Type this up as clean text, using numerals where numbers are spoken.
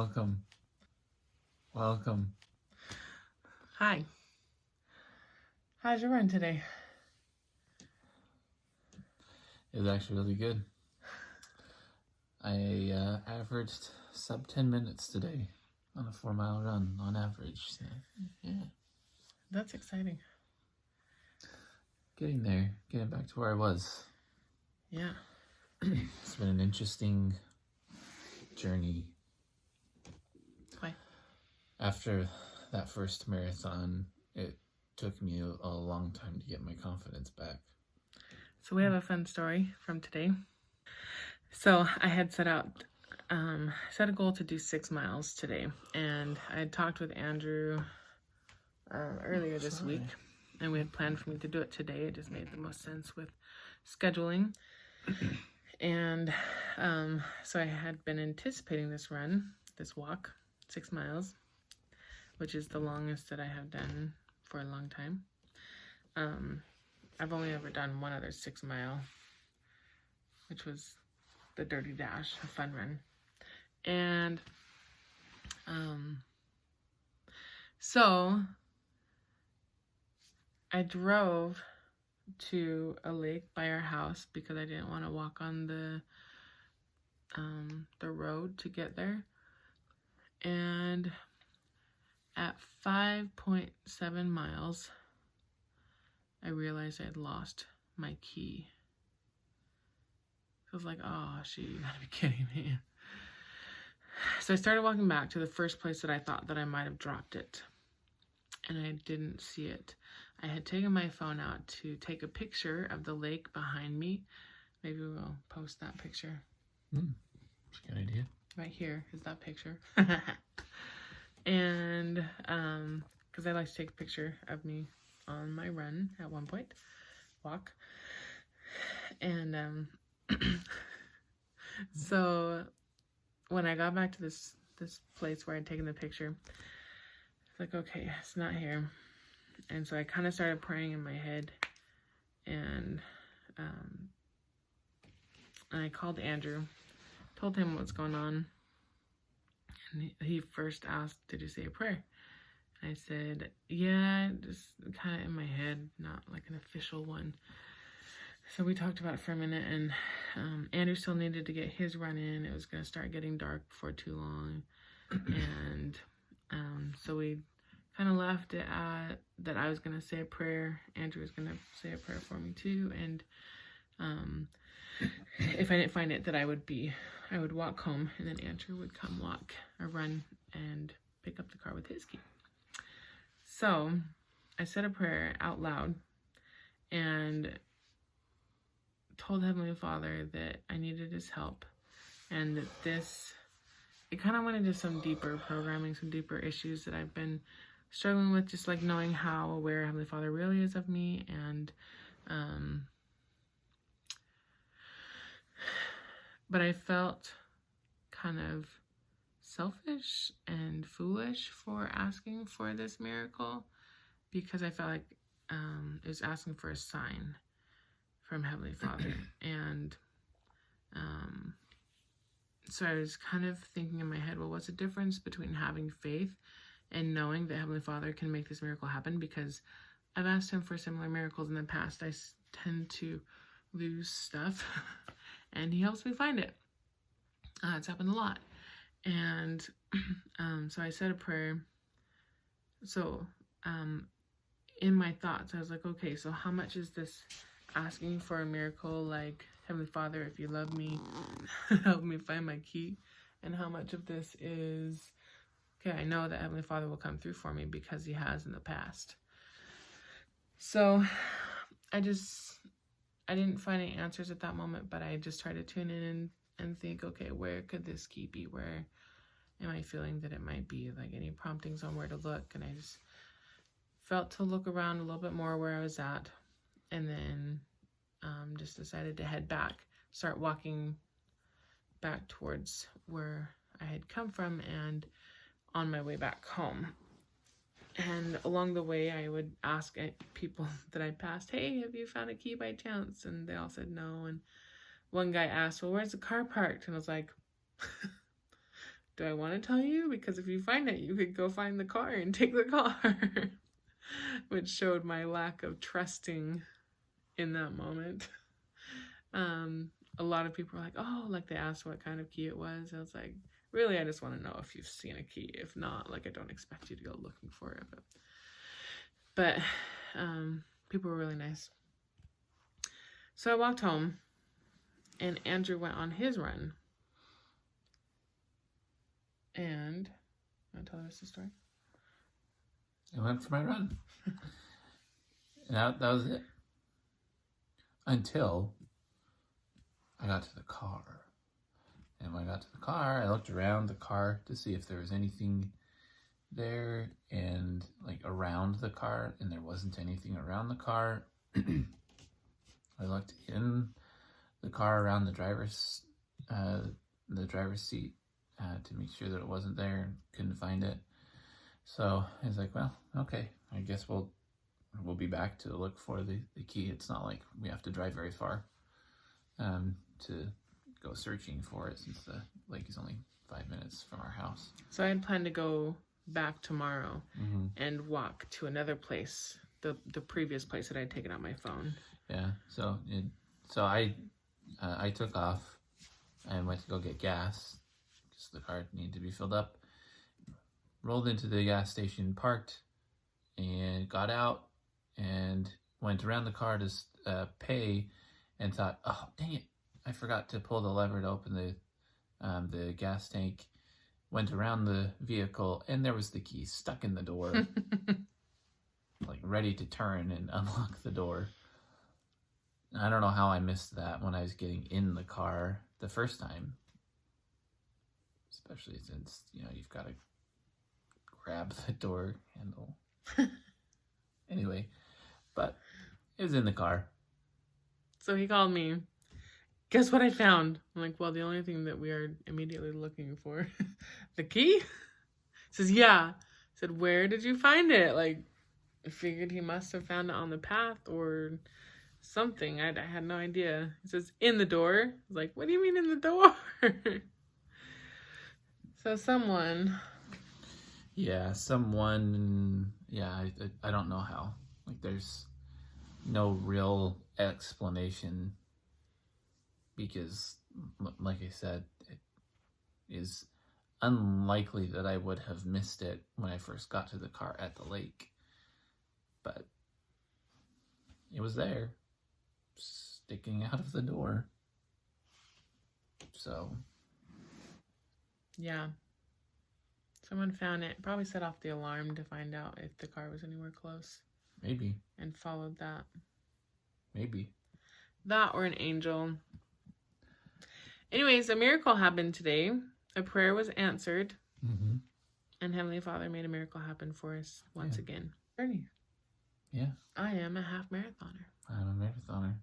Welcome. Welcome. Hi. How's your run today? It was actually really good. I averaged sub 10 minutes today on a 4-mile run on average. So, yeah. That's exciting. Getting there. Getting back to where I was. Yeah. It's been an interesting journey. Why? After that first marathon, it took me a long time to get my confidence back. So we have a fun story from today. So I had set a goal to do 6 miles today, and I had talked with Andrew earlier this week, and we had planned for me to do it today. It just made the most sense with scheduling. And so I had been anticipating this walk, 6 miles, which is the longest that I have done for a long time. I've only ever done one other 6 mile, which was the Dirty Dash, a fun run. And so I drove to a lake by our house because I didn't want to walk on the road to get there. And at 5.7 miles, I realized I had lost my key. I was like, oh, shoot, you gotta be kidding me. So I started walking back to the first place that I thought that I might have dropped it. And I didn't see it. I had taken my phone out to take a picture of the lake behind me. Maybe we'll post that picture. That's a good idea. Right here is that picture. And because I like to take a picture of me on my run at one point, walk. And so when I got back to this place where I'd taken the picture, it's like, okay, it's not here. And so I kind of started praying in my head, and I called Andrew, told him what's going on, and he first asked, did you say a prayer? And I said, yeah, just kind of in my head, not like an official one. So we talked about it for a minute, and Andrew still needed to get his run in. It was going to start getting dark before too long. And so we kind of left it at that I was going to say a prayer. Andrew was going to say a prayer for me too. And if I didn't find it, that I would walk home, and then Andrew would come walk or run and pick up the car with his key. So I said a prayer out loud and told Heavenly Father that I needed his help, and that it kind of went into some deeper programming, some deeper issues that I've been struggling with, just like knowing how aware Heavenly Father really is of me. And but I felt kind of selfish and foolish for asking for this miracle, because I felt like it was asking for a sign from Heavenly Father. And so I was kind of thinking in my head, well, what's the difference between having faith and knowing that Heavenly Father can make this miracle happen? Because I've asked him for similar miracles in the past. I tend to lose stuff and he helps me find it. It's happened a lot. And so I said a prayer. So in my thoughts, I was like, okay, so how much is this asking for a miracle? Like, Heavenly Father, if you love me, help me find my key. And how much of this is, okay, I know that Heavenly Father will come through for me because he has in the past. So I didn't find any answers at that moment, but I just tried to tune in and think, okay, where could this key be? Where am I feeling that it might be? Like, any promptings on where to look? And I just felt to look around a little bit more where I was at, and then just decided to head back, start walking back towards where I had come from, and on my way back home. And along the way, I would ask people that I passed, hey, have you found a key by chance? And they all said no. And one guy asked, well, where's the car parked? And I was like, do I want to tell you? Because if you find it, you could go find the car and take the car. Which showed my lack of trusting in that moment. A lot of people were like, oh, like they asked what kind of key it was. I was like, really, I just want to know if you've seen a key. If not, like, I don't expect you to go looking for it. But people were really nice. So I walked home, and Andrew went on his run. And want to tell the rest of the story? I went for my run. And that was it. Until I got to the car. And when I got to the car, I looked around the car to see if there was anything there and like around the car, and there wasn't anything around the car. I looked in the car around the driver's seat to make sure that it wasn't there, and couldn't find it. So I was like, well, okay, I guess we'll be back to look for the key. It's not like we have to drive very far to go searching for it, since the lake is only 5 minutes from our house. So I had planned to go back tomorrow and walk to another place, the previous place that I'd taken out my phone. Yeah, so I took off and went to go get gas because the car needed to be filled up. Rolled into the gas station, parked, and got out and went around the car to pay, and thought, oh, dang it, I forgot to pull the lever to open the gas tank. Went around the vehicle, and there was the key stuck in the door, like ready to turn and unlock the door. I don't know how I missed that when I was getting in the car the first time, especially since, you've got to grab the door handle. Anyway, but it was in the car. So he called me. Guess what I found? I'm like, well, the only thing that we are immediately looking for, the key? He says, yeah. I said, where did you find it? Like, I figured he must have found it on the path or something. I had no idea. He says, in the door. I was like, what do you mean in the door? So someone. Yeah, I don't know how. Like, there's no real explanation, because, like I said, it is unlikely that I would have missed it when I first got to the car at the lake. But it was there, sticking out of the door. So. Yeah. Someone found it. Probably set off the alarm to find out if the car was anywhere close. Maybe. And followed that. Maybe. That or an angel. Anyways, a miracle happened today. A prayer was answered. Mm-hmm. And Heavenly Father made a miracle happen for us once again. Bernie. Yeah. I am a half marathoner. I'm a marathoner.